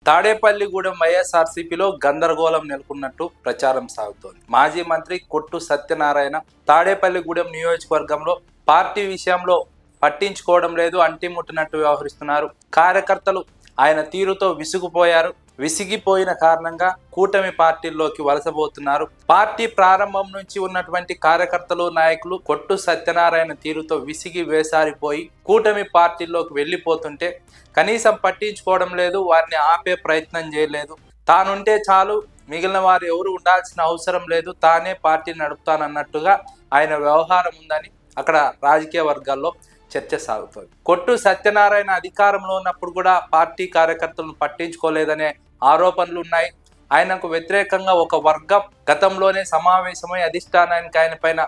తాడేపల్లిగూడెం వైఎస్ఆర్సీపీలో గందరగోళం నెలకొన్నట్టు ప్రచారం సాగుతోంది. మాజీ మంత్రి కొట్టు సత్యనారాయణ తాడేపల్లిగూడెం నియోజకవర్గంలో పార్టీ విషయంలో పట్టించుకోవడం లేదు, అంటిముట్టినట్టు వ్యవహరిస్తున్నారు. కార్యకర్తలు ఆయన తీరుతో విసిగిపోయారు. విసిగిపోయిన కారణంగా కూటమి పార్టీల్లోకి వలసబోతున్నారు. పార్టీ ప్రారంభం నుంచి ఉన్నటువంటి కార్యకర్తలు, నాయకులు కొట్టు సత్యనారాయణ తీరుతో విసిగి వేసారిపోయి కూటమి పార్టీల్లోకి వెళ్ళిపోతుంటే కనీసం పట్టించుకోవడం లేదు, వారిని ఆపే ప్రయత్నం చేయలేదు. తానుంటే చాలు, మిగిలిన వారు ఎవరు ఉండాల్సిన అవసరం లేదు, తానే పార్టీ నడుపుతానన్నట్టుగా ఆయన వ్యవహారం ఉందని అక్కడ రాజకీయ వర్గాల్లో చర్చ సాగుతుంది. కొట్టు సత్యనారాయణ అధికారంలో ఉన్నప్పుడు కూడా పార్టీ కార్యకర్తలను పట్టించుకోలేదనే ఆరోపణలు ఉన్నాయి. ఆయనకు వ్యతిరేకంగా ఒక వర్గం గతంలోనే సమావేశమై అధిష్టానానికి ఆయన పైన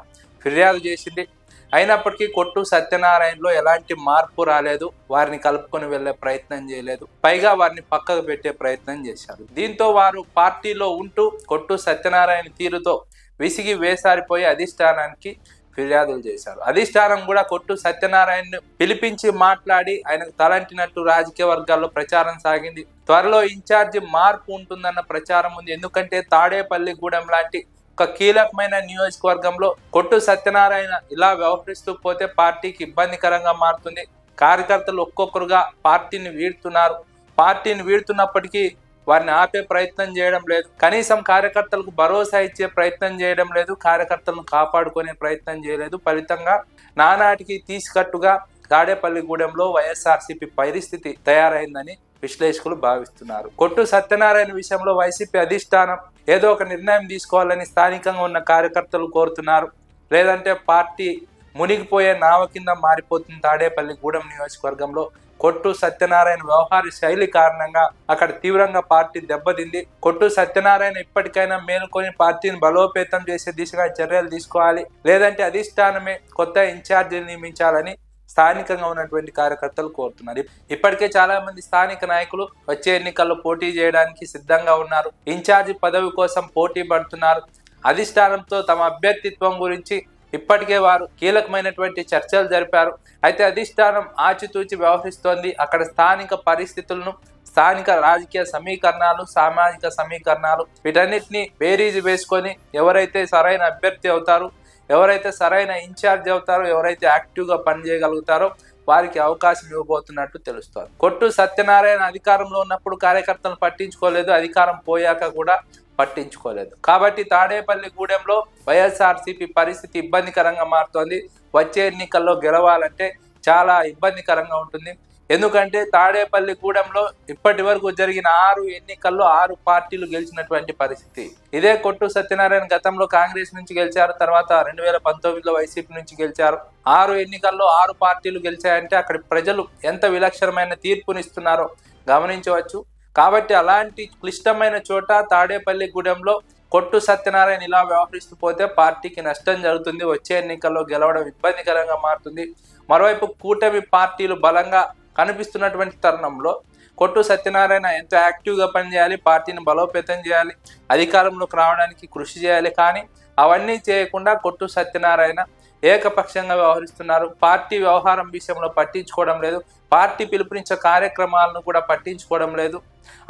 ఫిర్యాదు చేసింది. అయినప్పటికీ కొట్టు సత్యనారాయణలో ఎలాంటి మార్పు రాలేదు, వారిని కలుపుకొని వెళ్లే ప్రయత్నం చేయలేదు, పైగా వారిని పక్కకు పెట్టే ప్రయత్నం చేశారు. దీంతో వారు పార్టీలో ఉంటూ కొట్టు సత్యనారాయణ తీరుతో విసిగి వేసారిపోయి అధిష్టానానికి ఫిర్యాదులు చేశారు. అధిష్టానం కూడా కొట్టు సత్యనారాయణను పిలిపించి మాట్లాడి ఆయనకు తలంటినట్టు రాజకీయ వర్గాల్లో ప్రచారం సాగింది. త్వరలో ఇన్ఛార్జి మార్పు ఉంటుందన్న ప్రచారం ఉంది. ఎందుకంటే తాడేపల్లిగూడెం లాంటి ఒక కీలకమైన నియోజకవర్గంలో కొట్టు సత్యనారాయణ ఇలా వ్యవహరిస్తూ పోతే పార్టీకి ఇబ్బందికరంగా మారుతుంది. కార్యకర్తలు ఒక్కొక్కరుగా పార్టీని వీడుతున్నారు. పార్టీని వీడుతున్నప్పటికీ వారిని ఆపే ప్రయత్నం చేయడం లేదు. కనీసం కార్యకర్తలకు భరోసా ఇచ్చే ప్రయత్నం చేయడం లేదు, కార్యకర్తలను కాపాడుకునే ప్రయత్నం చేయలేదు. ఫలితంగా నానాటికి తీసుకట్టుగా తాడేపల్లిగూడెంలో వైఎస్ఆర్సీపీ పరిస్థితి తయారైందని విశ్లేషకులు భావిస్తున్నారు. కొట్టు సత్యనారాయణ విషయంలో వైసీపీ అధిష్టానం ఏదో ఒక నిర్ణయం తీసుకోవాలని స్థానికంగా ఉన్న కార్యకర్తలు కోరుతున్నారు. లేదంటే పార్టీ మునిగిపోయే నావ కింద మారిపోతుంది. తాడేపల్లిగూడెం నియోజకవర్గంలో కొట్టు సత్యనారాయణ వ్యవహార శైలి కారణంగా అక్కడ తీవ్రంగా పార్టీ దెబ్బతింది. కొట్టు సత్యనారాయణ ఇప్పటికైనా మేలుకొని పార్టీని బలోపేతం చేసే దిశగా చర్యలు తీసుకోవాలి, లేదంటే అధిష్టానమే కొత్త ఇన్ఛార్జీని నియమించాలని స్థానికంగా ఉన్నటువంటి కార్యకర్తలు కోరుతున్నారు. ఇప్పటికే చాలా మంది స్థానిక నాయకులు వచ్చే ఎన్నికల్లో పోటీ చేయడానికి సిద్ధంగా ఉన్నారు. ఇన్ఛార్జి పదవి కోసం పోటీ పడుతున్నారు. అధిష్టానంతో తమ అభ్యర్థిత్వం గురించి ఇప్పటికే వారు కీలకమైనటువంటి చర్చలు జరిపారు. అయితే అధిష్టానం ఆచితూచి వ్యవహరిస్తోంది. అక్కడ స్థానిక పరిస్థితులను, స్థానిక రాజకీయ సమీకరణాలు, సామాజిక సమీకరణాలు వీటన్నిటిని బేరీజు వేసుకొని ఎవరైతే సరైన అభ్యర్థి అవుతారు, ఎవరైతే సరైన ఇన్ఛార్జ్ అవుతారో, ఎవరైతే యాక్టివ్గా పనిచేయగలుగుతారో వారికి అవకాశం ఇవ్వబోతున్నట్టు తెలుస్తోంది. కొట్టు సత్యనారాయణ అధికారంలో ఉన్నప్పుడు కార్యకర్తలను పట్టించుకోలేదు, అధికారం పోయాక కూడా పట్టించుకోలేదు. కాబట్టి తాడేపల్లిగూడెంలో వైఎస్ఆర్సీపీ పరిస్థితి ఇబ్బందికరంగా మారుతోంది. వచ్చే ఎన్నికల్లో గెలవాలంటే చాలా ఇబ్బందికరంగా ఉంటుంది. ఎందుకంటే తాడేపల్లిగూడెంలో ఇప్పటి వరకు జరిగిన 6 ఎన్నికల్లో 6 పార్టీలు గెలిచినటువంటి పరిస్థితి. ఇదే కొట్టు సత్యనారాయణ గతంలో కాంగ్రెస్ నుంచి గెలిచారు, తర్వాత 2019లో వైసీపీ నుంచి గెలిచారు. 6 ఎన్నికల్లో 6 పార్టీలు గెలిచాయంటే అక్కడి ప్రజలు ఎంత విలక్షణమైన తీర్పునిస్తున్నారో గమనించవచ్చు. కాబట్టి అలాంటి క్లిష్టమైన చోట తాడేపల్లిగూడెంలో కొట్టు సత్యనారాయణ ఇలా వ్యవహరిస్తూ పోతే పార్టీకి నష్టం జరుగుతుంది. వచ్చే ఎన్నికల్లో గెలవడం ఇబ్బందికరంగా మారుతుంది. మరోవైపు కూటమి పార్టీలు బలంగా కనిపిస్తున్నటువంటి తరుణంలో కొట్టు సత్యనారాయణ ఎంతో యాక్టివ్గా పనిచేయాలి, పార్టీని బలోపేతం చేయాలి, అధికారంలోకి రావడానికి కృషి చేయాలి. కానీ అవన్నీ చేయకుండా కొట్టు సత్యనారాయణ ఏకపక్షంగా వ్యవహరిస్తున్నారు. పార్టీ వ్యవహారం విషయంలో పట్టించుకోవడం లేదు, పార్టీ పిలుపునిచ్చే కార్యక్రమాలను కూడా పట్టించుకోవడం లేదు.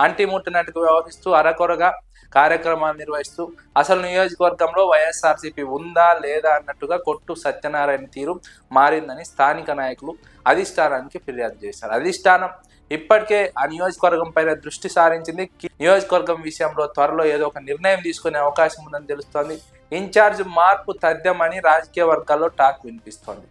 అంటిముట్టినట్టుగా వ్యవహరిస్తూ అరకొరగా కార్యక్రమాలు నిర్వహిస్తూ అసలు నియోజకవర్గంలో వైఎస్ఆర్సీపీ ఉందా లేదా అన్నట్టుగా కొట్టు సత్యనారాయణ తీరు మారిందని స్థానిక నాయకులు అధిష్టానానికి ఫిర్యాదు చేశారు. అధిష్టానం ఇప్పటికే ఆ నియోజకవర్గం పైన దృష్టి సారించింది. నియోజకవర్గం విషయంలో త్వరలో ఏదో ఒక నిర్ణయం తీసుకునే అవకాశం ఉందని తెలుస్తోంది. ఇన్ఛార్జ్ మార్పు తథ్యమని రాజకీయ వర్గాల్లో టాక్ వినిపిస్తోంది.